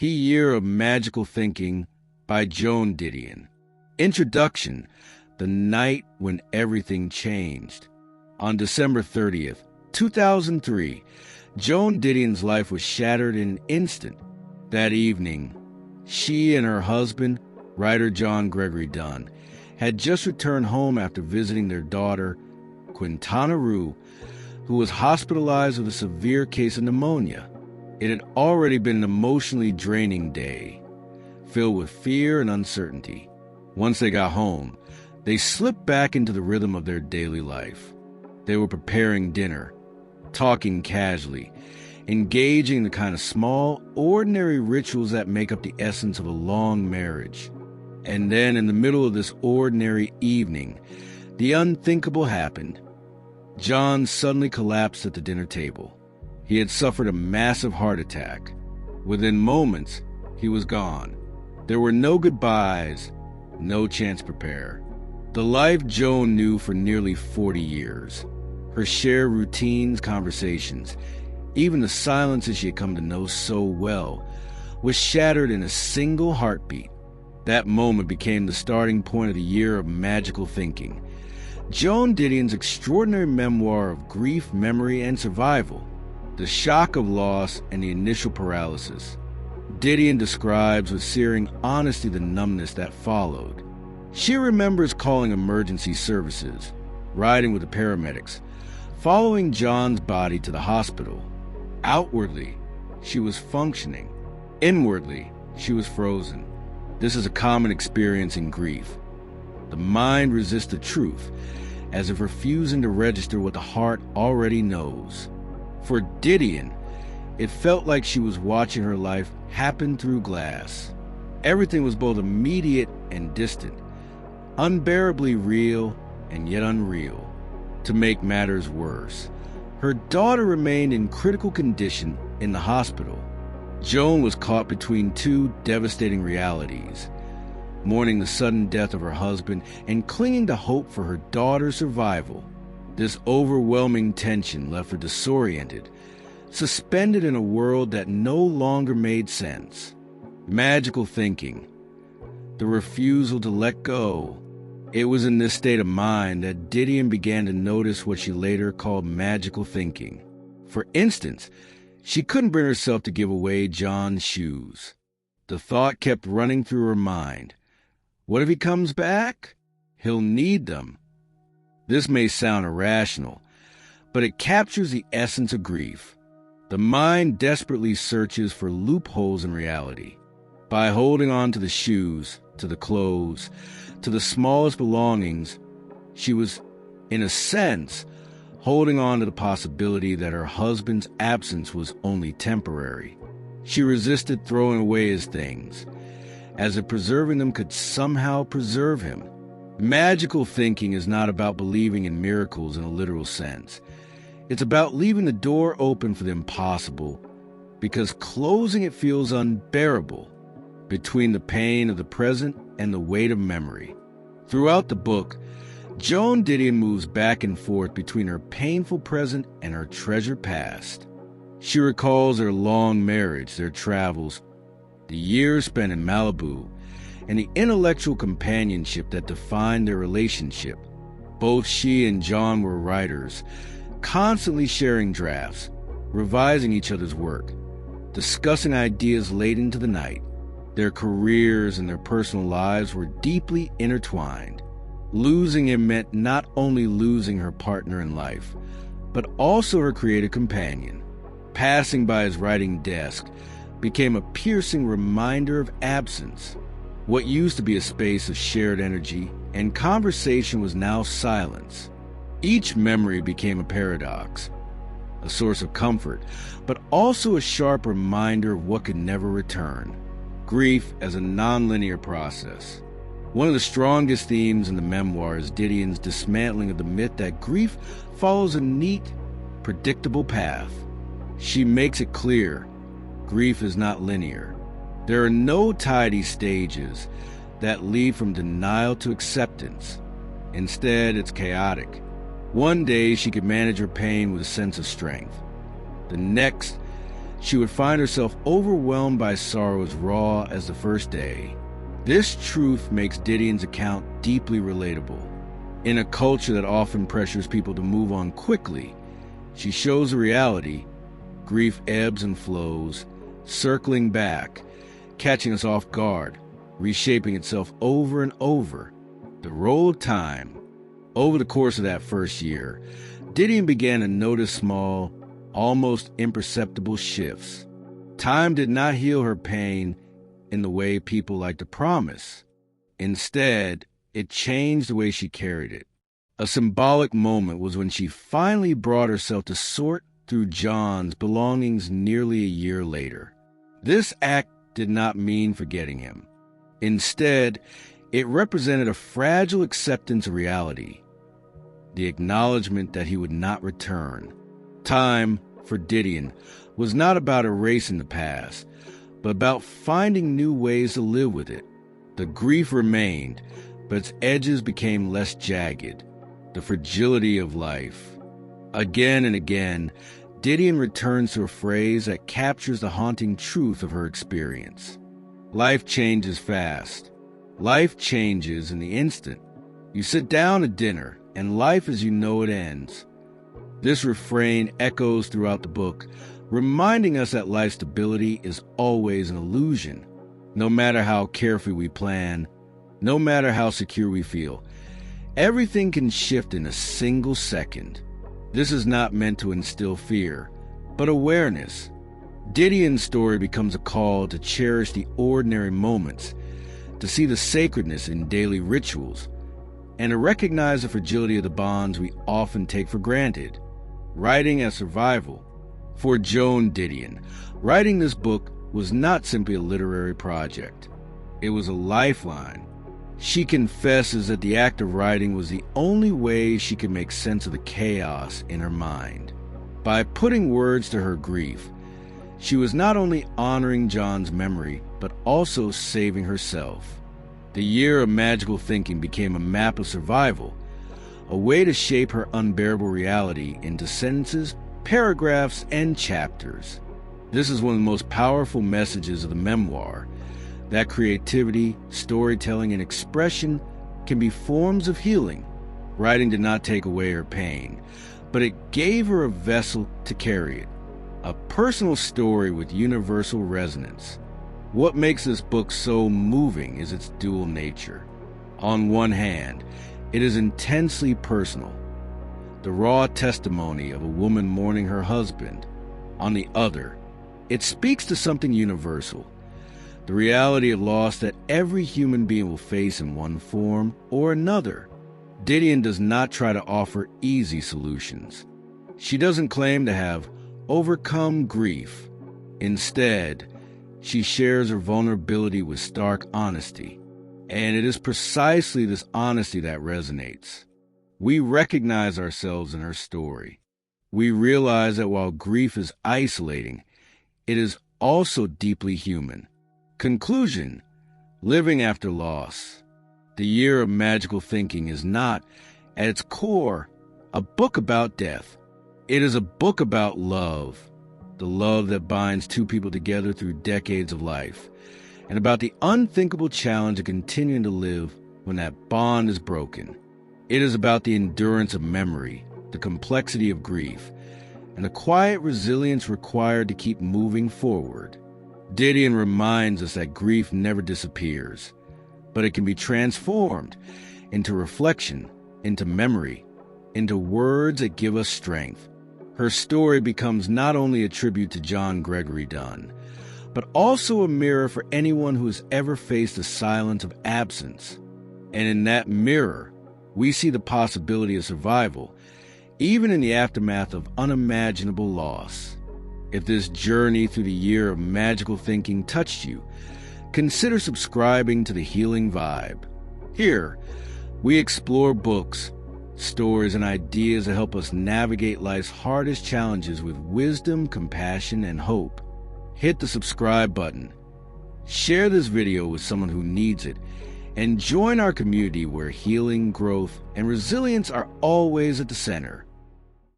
Year of Magical Thinking by Joan Didion. Introduction: The Night When Everything Changed. On December 30th, 2003, Joan Didion's life was shattered in an instant. That evening, she and her husband, writer John Gregory Dunn, had just returned home after visiting their daughter, Quintana Roo, who was hospitalized with a severe case of pneumonia. It had already been an emotionally draining day, filled with fear and uncertainty. Once they got home, they slipped back into the rhythm of their daily life. They were preparing dinner, talking casually, engaging in the kind of small, ordinary rituals that make up the essence of a long marriage. And then, in the middle of this ordinary evening, the unthinkable happened. John suddenly collapsed at the dinner table. He had suffered a massive heart attack. Within moments, he was gone. There were no goodbyes, no chance to prepare. The life Joan knew for nearly 40 years, her shared routines, conversations, even the silences she had come to know so well, was shattered in a single heartbeat. That moment became the starting point of the year of magical thinking. Joan Didion's extraordinary memoir of grief, memory, and survival, the shock of loss and the initial paralysis. Didion describes with searing honesty the numbness that followed. She remembers calling emergency services, riding with the paramedics, following John's body to the hospital. Outwardly, she was functioning. Inwardly, she was frozen. This is a common experience in grief. The mind resists the truth, as if refusing to register what the heart already knows. For Didion, it felt like she was watching her life happen through glass. Everything was both immediate and distant, unbearably real and yet unreal. To make matters worse, her daughter remained in critical condition in the hospital. Joan was caught between two devastating realities: mourning the sudden death of her husband and clinging to hope for her daughter's survival. This overwhelming tension left her disoriented, suspended in a world that no longer made sense. Magical thinking, the refusal to let go. It was in this state of mind that Didion began to notice what she later called magical thinking. For instance, she couldn't bring herself to give away John's shoes. The thought kept running through her mind: what if he comes back? He'll need them. This may sound irrational, but it captures the essence of grief. The mind desperately searches for loopholes in reality. By holding on to the shoes, to the clothes, to the smallest belongings, she was, in a sense, holding on to the possibility that her husband's absence was only temporary. She resisted throwing away his things, as if preserving them could somehow preserve him. Magical thinking is not about believing in miracles in a literal sense. It's about leaving the door open for the impossible, because closing it feels unbearable, between the pain of the present and the weight of memory. Throughout the book, Joan Didion moves back and forth between her painful present and her treasured past. She recalls their long marriage, their travels, the years spent in Malibu, and the intellectual companionship that defined their relationship. Both she and John were writers, constantly sharing drafts, revising each other's work, discussing ideas late into the night. Their careers and their personal lives were deeply intertwined. Losing him meant not only losing her partner in life, but also her creative companion. Passing by his writing desk became a piercing reminder of absence. What used to be a space of shared energy and conversation was now silence. Each memory became a paradox, a source of comfort, but also a sharp reminder of what could never return. Grief as a nonlinear process. One of the strongest themes in the memoir is Didion's dismantling of the myth that grief follows a neat, predictable path. She makes it clear, grief is not linear. There are no tidy stages that lead from denial to acceptance. Instead, it's chaotic. One day she could manage her pain with a sense of strength. The next, she would find herself overwhelmed by sorrow as raw as the first day. This truth makes Didion's account deeply relatable. In a culture that often pressures people to move on quickly, she shows a reality. Grief ebbs and flows, circling back, catching us off guard, reshaping itself over and over. The roll of time. Over the course of that first year, Didion began to notice small, almost imperceptible shifts. Time did not heal her pain in the way people like to promise. Instead, it changed the way she carried it. A symbolic moment was when she finally brought herself to sort through John's belongings nearly a year later. This act did not mean forgetting him. Instead, it represented a fragile acceptance of reality, the acknowledgement that he would not return. Time, for Didion, was not about erasing the past, but about finding new ways to live with it. The grief remained, but its edges became less jagged. The fragility of life. Again and again, Didion returns to a phrase that captures the haunting truth of her experience. Life changes fast. Life changes in the instant. You sit down at dinner, and life as you know it ends. This refrain echoes throughout the book, reminding us that life's stability is always an illusion. No matter how carefully we plan, no matter how secure we feel, everything can shift in a single second. This is not meant to instill fear, but awareness. Didion's story becomes a call to cherish the ordinary moments, to see the sacredness in daily rituals, and to recognize the fragility of the bonds we often take for granted. Writing as survival. For Joan Didion, writing this book was not simply a literary project. It was a lifeline. She confesses that the act of writing was the only way she could make sense of the chaos in her mind. By putting words to her grief, she was not only honoring John's memory, but also saving herself. The year of magical thinking became a map of survival, a way to shape her unbearable reality into sentences, paragraphs, and chapters. This is one of the most powerful messages of the memoir, that creativity, storytelling, and expression can be forms of healing. Writing did not take away her pain, but it gave her a vessel to carry it, a personal story with universal resonance. What makes this book so moving is its dual nature. On one hand, it is intensely personal, the raw testimony of a woman mourning her husband. On the other, it speaks to something universal, the reality of loss that every human being will face in one form or another. Didion does not try to offer easy solutions. She doesn't claim to have overcome grief. Instead, she shares her vulnerability with stark honesty. And it is precisely this honesty that resonates. We recognize ourselves in her story. We realize that while grief is isolating, it is also deeply human. Conclusion: living after loss. The Year of Magical Thinking is not, at its core, a book about death. It is a book about love, the love that binds two people together through decades of life, and about the unthinkable challenge of continuing to live when that bond is broken. It is about the endurance of memory, the complexity of grief, and the quiet resilience required to keep moving forward. Didion reminds us that grief never disappears, but it can be transformed into reflection, into memory, into words that give us strength. Her story becomes not only a tribute to John Gregory Dunn, but also a mirror for anyone who has ever faced the silence of absence. And in that mirror, we see the possibility of survival, even in the aftermath of unimaginable loss. If this journey through the Year of Magical Thinking touched you, consider subscribing to The Healing Vibe. Here, we explore books, stories, and ideas that help us navigate life's hardest challenges with wisdom, compassion, and hope. Hit the subscribe button, share this video with someone who needs it, and join our community where healing, growth, and resilience are always at the center.